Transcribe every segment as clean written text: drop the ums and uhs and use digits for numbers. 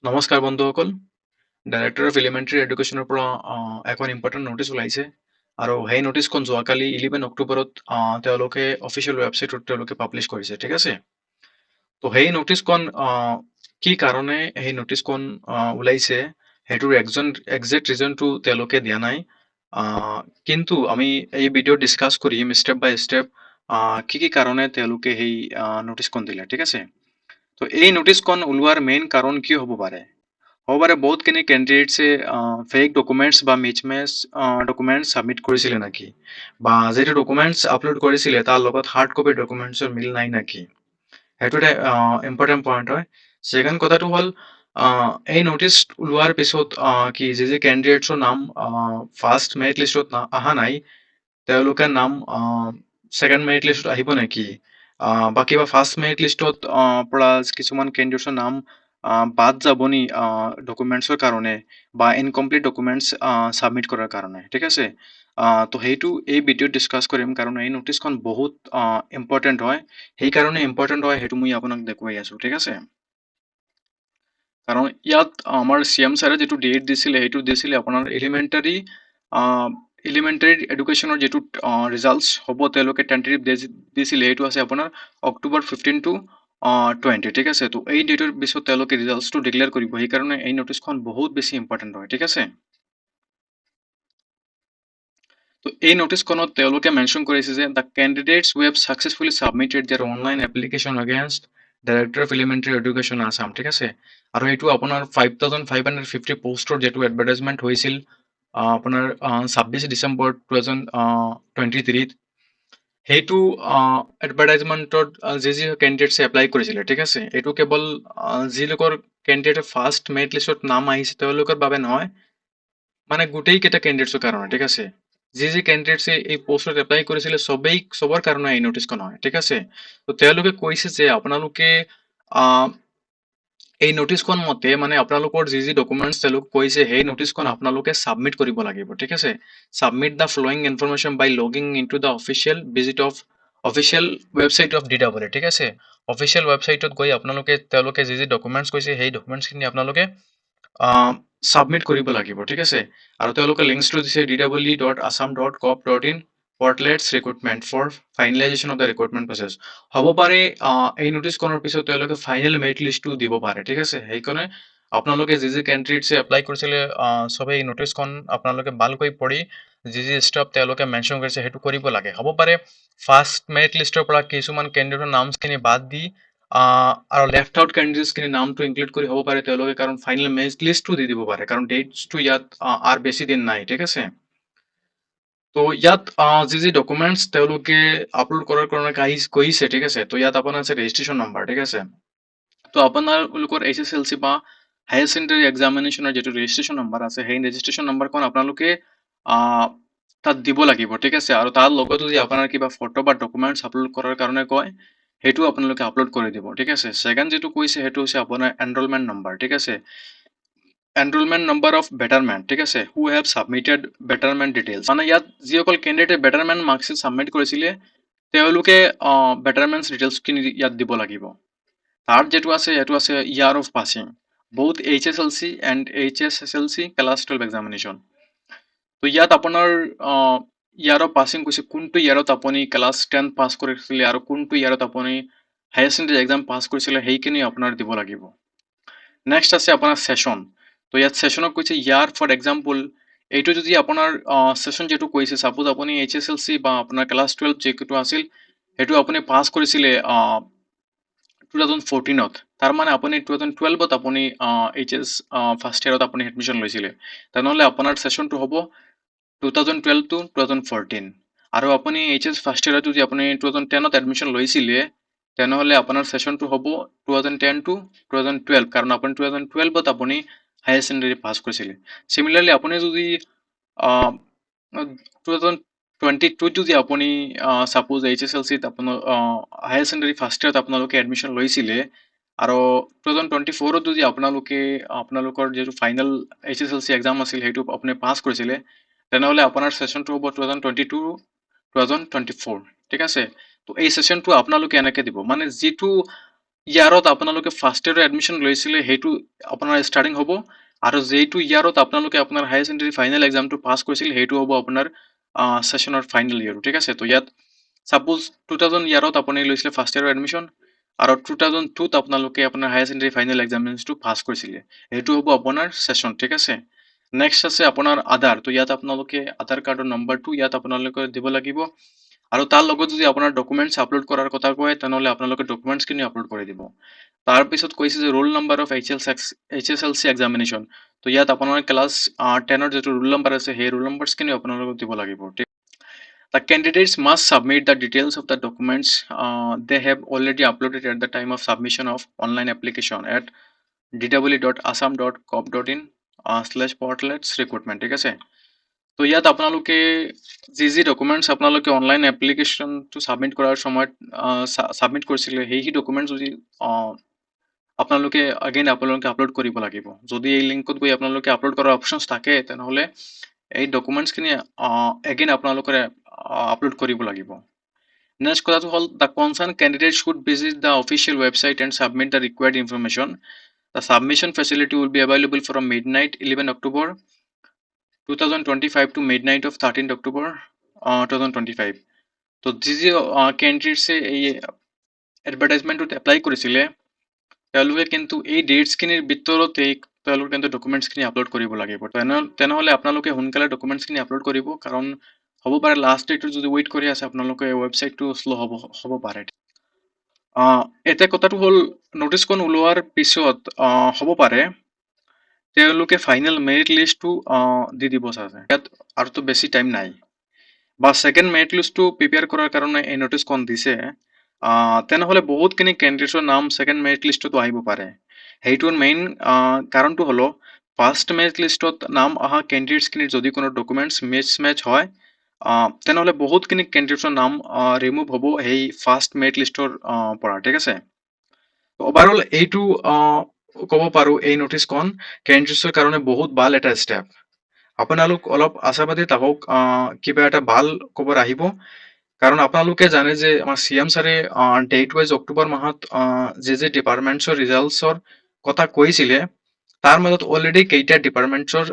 নমস্কাৰ বন্ধুসকল, director of elementary এডুকেশ্যনৰ পৰা এখন ইম্পৰ্টেণ্ট ন'টিচ ওলাইছে আৰু সেই ন'টিচখন যোৱাকালি 11 অক্টোবৰত তেওঁলোকে অফিচিয়েল ৱেবছাইটত তেওঁলোকে পাব্লিছ কৰিছে, ঠিক আছে? তো সেই ন'টিচখন কি কাৰণে সেই ন'টিচখন ওলাইছে সেইটোৰ একজেক্ট ৰিজনটো তেওঁলোকে দিয়া নাই। আহ, কিন্তু আমি এই ভিডিঅ'ত ডিছকাছ কৰিম ষ্টেপ বাই ষ্টেপ কি কি কাৰণে তেওঁলোকে সেই ন'টিচখন দিলে, ঠিক আছে? তো এই ন'টিচখন ওলোৱাৰ মেইন কাৰণ কি হ'ব পাৰে? হ'ব পাৰে বহুতখিনি কেণ্ডিডেটছে ফেক ডকুমেণ্টছ বা মিছমেচ ডকুমেণ্টছ ছাবমিট কৰিছিলে নেকি, বা যিটো ডকুমেণ্টছ আপলোড কৰিছিলে তাৰ লগত হাৰ্ড কপি ডকুমেণ্টছৰ মিল নাই নেকি, সেইটো এটা ইম্পৰ্টেণ্ট পইণ্ট হয়। ছেকেণ্ড কথাটো হ'ল এই ন'টিচ ওলোৱাৰ পিছত কি যি কেণ্ডিডেটছৰ নাম ফাৰ্ষ্ট মেৰিট লিষ্টত অহা নাই তেওঁলোকে নাম ছেকেণ্ড মেৰিট লিষ্টত আহিব নেকি, বা কিবা ফাৰ্ষ্ট মেৰিট লিষ্টত পৰা কিছুমান কেণ্ডিডেটছৰ নাম বাদ যাব নি ডকুমেণ্টছৰ কাৰণে বা ইনকমপ্লিট ডকুমেণ্টছ ছাবমিট কৰাৰ কাৰণে, ঠিক আছে? তো সেইটো এই ভিডিঅ'ত ডিছকাছ কৰিম কাৰণ এই ন'টিচখন বহুত ইম্পৰ্টেণ্ট হয়। সেইকাৰণে ইম্পৰ্টেণ্ট হয় সেইটো মই আপোনাক দেখুৱাই আছোঁ, ঠিক আছে? কাৰণ ইয়াত আমাৰ চি এম ছাৰে যিটো ডেট দিছিলে সেইটো দিছিলে আপোনাৰ এলিমেণ্টাৰী এডুকেশ্যনৰ যিটো ৰিজাল্টছ হ'ব তেওঁলোকে টেণ্টেটিভ দিছিলে সেইটো আছে আপোনাৰ অক্টোবৰ 15 to 20, ঠিক আছে? তো এই ডেটৰ পিছত তেওঁলোকে ৰিজাল্টছটো ডিক্লেয়াৰ কৰিব, সেইকাৰণে এই ন'টিচখন বহুত বেছি ইম্পৰ্টেণ্ট হয়, ঠিক আছে? তো এই ন'টিচখনত তেওঁলোকে মেনশ্যন কৰিছে যে the candidates who have successfully submitted their online application against director of elementary education Assam, ঠিক আছে? আৰু এইটো আপোনাৰ 5,550 পোষ্টৰ যিটো এডভাৰটাইজমেণ্ট হৈছিল আপোনাৰ 26 ডিচেম্বৰ 2023 সেইটো এডভাৰটাইজমেণ্টত যি কেণ্ডিডেটছে এপ্লাই কৰিছিলে, ঠিক আছে? এইটো কেৱল যিলোকৰ কেণ্ডিডেটৰ ফাৰ্ষ্ট মেৰিট লিষ্টত নাম আহিছে তেওঁলোকৰ বাবে নহয়, মানে গোটেই কেইটা কেণ্ডিডেটছৰ কাৰণে, ঠিক আছে? যি কেণ্ডিডেটছে এই পোষ্টত এপ্লাই কৰিছিলে চবৰ কাৰণে এই ন'টিচখন হয়, ঠিক আছে? তো তেওঁলোকে কৈছে যে আপোনালোকে আহ, এই ন'টিচখন মতে মানে আপোনালোকৰ যি ডকুমেণ্টছ তেওঁলোকে কৈছে সেই ন'টিচখন আপোনালোকে ছাবমিট কৰিব লাগিব, ঠিক আছে? Submit the following information by logging into the official website of DWA, ঠিক আছে? অফিচিয়েল ৱেবছাইটত গৈ আপোনালোকে তেওঁলোকে যি ডকুমেণ্টছ কৈছে সেই ডকুমেণ্টছখিনি আপোনালোকে ছাবমিট কৰিব লাগিব, ঠিক আছে? আৰু তেওঁলোকে লিংকছটো দিছে www.assam.gov.in পৰ্টলেটছ recruitment for finalisation of the recruitment process. হ'ব পাৰে এই ন'টিচখনৰ পিছত তেওঁলোকে ফাইনেল মেৰিট লিষ্টটো দিব পাৰে, ঠিক আছে? সেইকাৰণে আপোনালোকে যি কেণ্ডিডেটছে এপ্লাই কৰিছিলে চবেই এই ন'টিচখন আপোনালোকে ভালকৈ পঢ়ি যি ষ্টেপ তেওঁলোকে মেনশ্যন কৰিছে সেইটো কৰিব লাগে। হ'ব পাৰে ফাৰ্ষ্ট মেৰিট লিষ্টৰ পৰা কিছুমান কেণ্ডিডেটৰ নামখিনি বাদ দি আৰু লেফ্ট আউট কেণ্ডিডেটছখিনি নামটো ইনক্লুড কৰি হ'ব পাৰে তেওঁলোকে, কাৰণ ফাইনেল মেৰিট লিষ্টটো দি দিব পাৰে, কাৰণ ডেটছটো ইয়াত আৰু বেছি দিন নাই, ঠিক আছে? তো ইয়াত যি ডকুমেণ্টছ তেওঁলোকে আপলোড কৰাৰ কাৰণে কৈছে, ঠিক আছে? তো ইয়াত আপোনাৰ আছে ৰেজিষ্ট্ৰেশ্যন নম্বৰ, ঠিক আছে? তো আপোনালোকৰ HSLC বা হায়াৰ ছেকেণ্ডেৰী এক্সামিনেশ্যনৰ যিটো ৰেজিষ্ট্ৰেশ্যন নম্বৰ আছে সেই ৰেজিষ্ট্ৰেশ্যন নম্বৰখন আপোনালোকে তাত দিব লাগিব, ঠিক আছে? আৰু তাৰ লগত যদি আপোনাৰ কিবা ফটো বা ডকুমেণ্টছ আপলোড কৰাৰ কাৰণে কয় সেইটো আপোনালোকে আপলোড কৰি দিব, ঠিক আছে? ছেকেণ্ড যিটো কৈছে সেইটো হৈছে আপোনাৰ এনৰলমেণ্ট নম্বৰ, ঠিক আছে? এনৰলমেণ্ট নম্বৰ অফ বেটাৰমেণ্ট, ঠিক আছে? হু হেভ ছাবমিটেড বেটাৰমেণ্ট ডিটেইলছ, মানে ইয়াত যিসকল কেণ্ডিডেটে বেটাৰমেণ্ট মাৰ্কশ্বিট ছাবমিট কৰিছিলে তেওঁলোকে বেটাৰমেণ্ট ডিটেইলছখিনি ইয়াত দিব লাগিব। থাৰ্ড যিটো আছে সেইটো আছে year of passing, both HSLC and HSSLC class 12 examination. তো ইয়াত আপোনাৰ ইয়াৰ অফ পাছিং কৈছে কোনটো ইয়াৰত আপুনি ক্লাছ 10 পাছ কৰিছিলে আৰু কোনটো ইয়াৰত আপুনি হায়াৰ ছেকেণ্ডেৰী এক্সাম পাছ কৰিছিলে সেইখিনি আপোনাৰ দিব লাগিব। নেক্সট আছে আপোনাৰ ছেশ্যন। তো ইয়াত ছেশ্যনক কৈছে ইয়াৰ ফৰ এক্সাম্পল এইটো যদি আপোনাৰ ছেশ্যন যিটো কৈছে ছাপ'জ আপুনি HSLC বা আপোনাৰ ক্লাছ 12 যিটো আছিল সেইটো আপুনি পাছ কৰিছিলে 2014ত, তাৰ মানে আপুনি 2012ত আপুনি HS ফাৰ্ষ্ট ইয়াৰত আপুনি এডমিশ্যন লৈছিলে, তেনেহ'লে আপোনাৰ ছেশ্যনটো হ'ব 2012 to 2014। আৰু আপুনি HS ফাৰ্ষ্ট ইয়াৰত যদি আপুনি 2010ত এডমিশ্যন লৈছিলে তেনেহ'লে আপোনাৰ ছেশ্যনটো হ'ব 2010 to 2012, কাৰণ আপুনি 2012ত আপুনি হায়াৰ ছেকেণ্ডেৰী পাছ কৰিছিলে। চিমিলাৰলি আপুনি যদি 2022ত যদি আপুনি ছাপ'জ HSLCত আপোনাৰ হায়াৰ ছেকেণ্ডেৰী ফাৰ্ষ্ট ইয়াৰত আপোনালোকে এডমিশ্যন লৈছিলে আৰু 2024ত যদি আপোনালোকৰ যিটো ফাইনেল HSLC এক্সাম আছিল সেইটো আপুনি পাছ কৰিছিলে তেনেহ'লে আপোনাৰ ছেশ্যনটো হ'ব 2022 2024, ঠিক আছে? তো এই ছেশ্যনটো আপোনালোকে এনেকৈ দিব, মানে যিটো ইয়াৰত আপোনালোকে ফাৰ্ষ্ট ইয়েৰৰ এডমিশ্যন লৈছিলে সেইটো আপোনাৰ ষ্টাৰ্টিং হ'ব, আৰু যেইটো ইয়াৰত আপোনালোকে আপোনাৰ হায়াৰ ছেকেণ্ডেৰী ফাইনেল এক্সামটো পাছ কৰিছিল সেইটো হ'ব আপোনাৰ ছেশ্যনৰ ফাইনেল ইয়েৰ, ঠিক আছে। তো ইয়াত ছাপ'জ 2000 ইয়াৰত আপুনি লৈছিলে ফাৰ্ষ্ট ইয়েৰৰ এডমিশ্যন, আৰু 2002ত আপোনালোকে আপোনাৰ হায়াৰ ছেকেণ্ডেৰী ফাইনেল এক্সামিনেশ্যনটো পাছ কৰিছিলে, সেইটো হ'ব আপোনাৰ ছেশ্যন, ঠিক আছে। নেক্সট আছে আপোনাৰ আধাৰ। তো ইয়াত আপোনালোকে আধাৰ কাৰ্ডৰ নম্বৰটো ইয়াত আপোনালোকে দিব লাগিব, আৰু তাৰ লগত যদি আপোনাৰ ডকুমেণ্টছ আপলোড কৰাৰ কথা কয় তেনেহ'লে আপোনালোকে ডকুমেণ্টছখিনি আপলোড কৰি দিব। তাৰপিছত কৈছে যে roll number of HSLC examination. তো ইয়াত আপোনাৰ ক্লাছ 10ৰ যিটো ৰোল নাম্বাৰ আছে সেই ৰোল নাম্বাৰছখিনি আপোনালোকে দিব লাগিব। The candidates must submit the details of the documents they have already uploaded at the time of submission of online application at dww.assam.gov.in/portlets-recruitment, ঠিক আছে। তো ইয়াত আপোনালোকে যি ডকুমেণ্টছ আপোনালোকে অনলাইন এপ্লিকেশ্যনটো ছাবমিট কৰাৰ সময়ত ছাবমিট কৰিছিলে সেই ডকুমেণ্টছ যদি আপোনালোকে আপোনালোকে আপলোড কৰিব লাগিব। যদি এই লিংকত গৈ আপোনালোকে আপলোড কৰাৰ অপশ্যনছ থাকে তেনেহ'লে এই ডকুমেণ্টছখিনি আপোনালোকে আপলোড কৰিব লাগিব। নেক্সট কথাটো হ'ল the concerned candidate should visit the official website and submit the required information. The submission facility will be available from midnight 11 October 2025 to midnight of 13th October 2025. তো যি কেণ্ডিডেটছে এই এডভাৰটাইজমেণ্টটোত এপ্লাই কৰিছিলে তেওঁলোকে কিন্তু এই ডেটছখিনিৰ ভিতৰতেই তেওঁলোকে কিন্তু ডকুমেণ্টছখিনি আপলোড কৰিব লাগিব। তেনেহ'লে আপোনালোকে সোনকালে ডকুমেণ্টছখিনি আপলোড কৰিব, কাৰণ হ'ব পাৰে লাষ্ট ডেটটো যদি ৱেইট কৰি আছে আপোনালোকে ৱেবছাইটটো শ্ল' হ'ব পাৰে। এতিয়া কথাটো হ'ল নটিছখন ওলোৱাৰ পিছত হ'ব পাৰে তেওঁলোকে ফাইনেল মেৰিট লিষ্টটো দি দিব চাগে, ইয়াত আৰুতো বেছি টাইম নাই, বা ছেকেণ্ড মেৰিট লিষ্টটো প্ৰিপেয়াৰ কৰাৰ কাৰণে এই নটিছখন দিছে। তেনেহ'লে বহুতখিনি কেণ্ডিডেটছৰ নাম ছেকেণ্ড মেৰিট লিষ্টতো আহিব পাৰে। সেইটোৰ মেইন কাৰণটো হ'ল ফাৰ্ষ্ট মেৰিট লিষ্টত নাম অহা কেণ্ডিডেটছখিনিৰ যদি কোনো ডকুমেণ্টছ মিছমেচ হয় তেনেহ'লে বহুতখিনি কেণ্ডিডেটছৰ নাম ৰিমুভ হ'ব সেই ফাৰ্ষ্ট মেৰিট লিষ্টৰ পৰা, ঠিক আছে। অভাৰঅল এইটো ক'ব পাৰোঁ এই নটিছখন কেণ্ডিডেটছৰ কাৰণে বহুত ভাল এটা ষ্টেপ। আপোনালোক অলপ আশাবাদী থাকক কিবা এটা ভাল খবৰ আহিব, কাৰণ আপোনালোকে জানে যে আমাৰ CM ছাৰে ডেট ৱাইজ অক্টোবৰ মাহত যি ডিপাৰ্টমেণ্টছৰ ৰিজাল্টছৰ কথা কৈছিলে তাৰ মাজত অলৰেডি কেইটা ডিপাৰ্টমেণ্টছৰ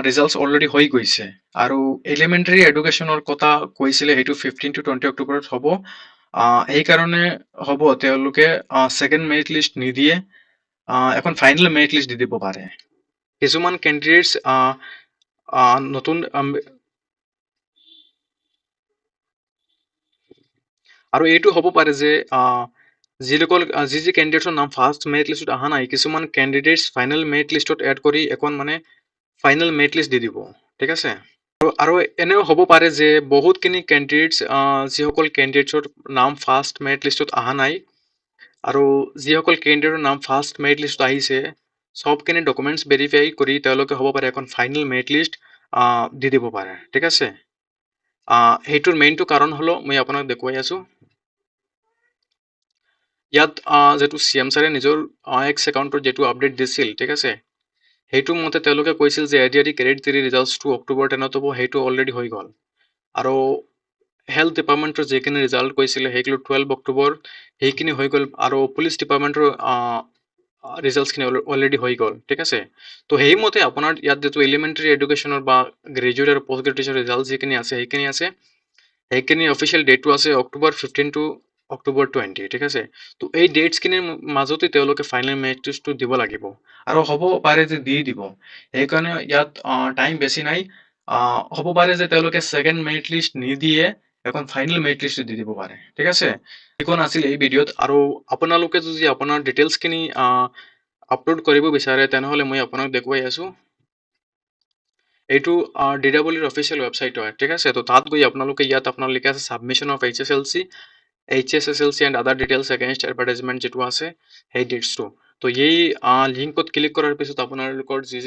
ৰিজাল্টছ অলৰেডি হৈ গৈছে, আৰু এলিমেণ্টাৰী এডুকেশ্যনৰ কথা কৈছিলে সেইটো 15 to 20 অক্টোবৰত হ'ব। সেইকাৰণে হ'ব তেওঁলোকে ছেকেণ্ড মেৰিট লিষ্ট নিদিয়ে, এখন ফাইনেল মেৰিট লিষ্ট দি দিব পাৰে। কিছুমান কেণ্ডিডেটছ নতুন আৰু এইটো হ'ব পাৰে যে যি কেণ্ডিডেটছৰ নাম ফাৰ্ষ্ট মেৰিট লিষ্টত অহা নাই কিছুমান কেণ্ডিডেটছ ফাইনেল মেৰিট লিষ্টত এড কৰি এখন মানে ফাইনেল মেৰিট লিষ্ট দি দিব, ঠিক আছে। আৰু এনেও হ'ব পাৰে যে বহুতখিনি কেণ্ডিডেটছ যিসকল কেণ্ডিডেটছৰ নাম ফাৰ্ষ্ট মেৰিট লিষ্টত অহা নাই আৰু যিসকল কেণ্ডিডেটৰ নাম ফাৰ্ষ্ট মেৰিট লিষ্টত আহিছে সবখিনি ডকুমেণ্টছ ভেৰিফাই কৰি তেওঁলোকে হ'ব পাৰে এখন ফাইনেল মেৰিট লিষ্ট দি দিব পাৰে, ঠিক আছে। সেইটোৰ মেইনটো কাৰণ হ'ল মই আপোনাক দেখুৱাই আছোঁ। ইয়াত যিটো CM ছাৰে নিজৰ X একাউণ্টৰ যিটো আপডেট দিছিল, ঠিক আছে, সেইটো মতে তেওঁলোকে কৈছিল যে ADRE গ্ৰেড 3 ৰিজাল্টছটো অক্টোবৰ 10ত হ'ব, সেইটো অলৰেডি হৈ গ'ল। আৰু হেল্থ ডিপাৰ্টমেণ্টৰ যিখিনি ৰিজাল্ট কৈছিলে সেইগুলো 12 অক্টোবৰ সেইখিনি হৈ গ'ল, আৰু পুলিচ ডিপাৰ্টমেণ্টৰ ৰিজাল্টছখিনি অলৰেডি হৈ গ'ল, ঠিক আছে। তো সেইমতে আপোনাৰ ইয়াত যিটো এলিমেণ্টাৰী এডুকেশ্যনৰ বা গ্ৰেজুৱেট আৰু পষ্ট গ্ৰেজুৱেশ্যন ৰিজাল্ট যিখিনি আছে সেইখিনি অফিচিয়েল ডেটটো আছে অক্টোবৰ 15 to অক্টোবৰ 20, ঠিক আছে। তো এই ডেটছখিনিৰ মাজতে তেওঁলোকে ফাইনেল মেৰিট লিষ্টটো দিব লাগিব, আৰু হ'ব পাৰে যে দি দিব, সেইকাৰণে ইয়াত টাইম বেছি নাই। হ'ব পাৰে যে তেওঁলোকে ছেকেণ্ড মেৰিট লিষ্ট নিদিয়ে এখন ফাইনেল মেৰিট লিষ্ট দি দিব পাৰে, ঠিক আছে। এইখন আছিল এই ভিডিঅ'ত, আৰু আপোনালোকে যদি আপোনাৰ ডিটেইলছখিনি আপলোড কৰিব বিচাৰে তেনেহ'লে মই আপোনাক দেখুৱাই আছোঁ। এইটো DWৰ অফিচিয়েল ৱেবছাইট হয়, ঠিক আছে। তো তাত গৈ আপোনালোকে ইয়াত আপোনাৰ লিখা আছে submission of HSLC and other details against advertisement যিটো আছে সেই ডেটছটো। তো এই লিংকত ক্লিক কৰাৰ পিছত আপোনালোকৰ যি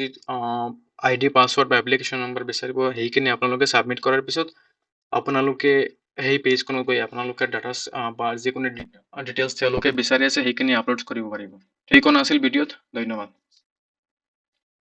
ID পাছৱৰ্ড বা এপ্লিকেশ্যন নম্বৰ বিচাৰিব সেইখিনি আপোনালোকে ছাবমিট কৰাৰ পিছত আপোনালোকে সেই পেজখনত গৈ আপোনালোকে ডাটা বা যিকোনো ডিটেইলছ তেওঁলোকে বিচাৰি আছে সেইখিনি আপলোড কৰিব পাৰিব। এইখন আছিল ভিডিঅ'ত, ধন্যবাদ।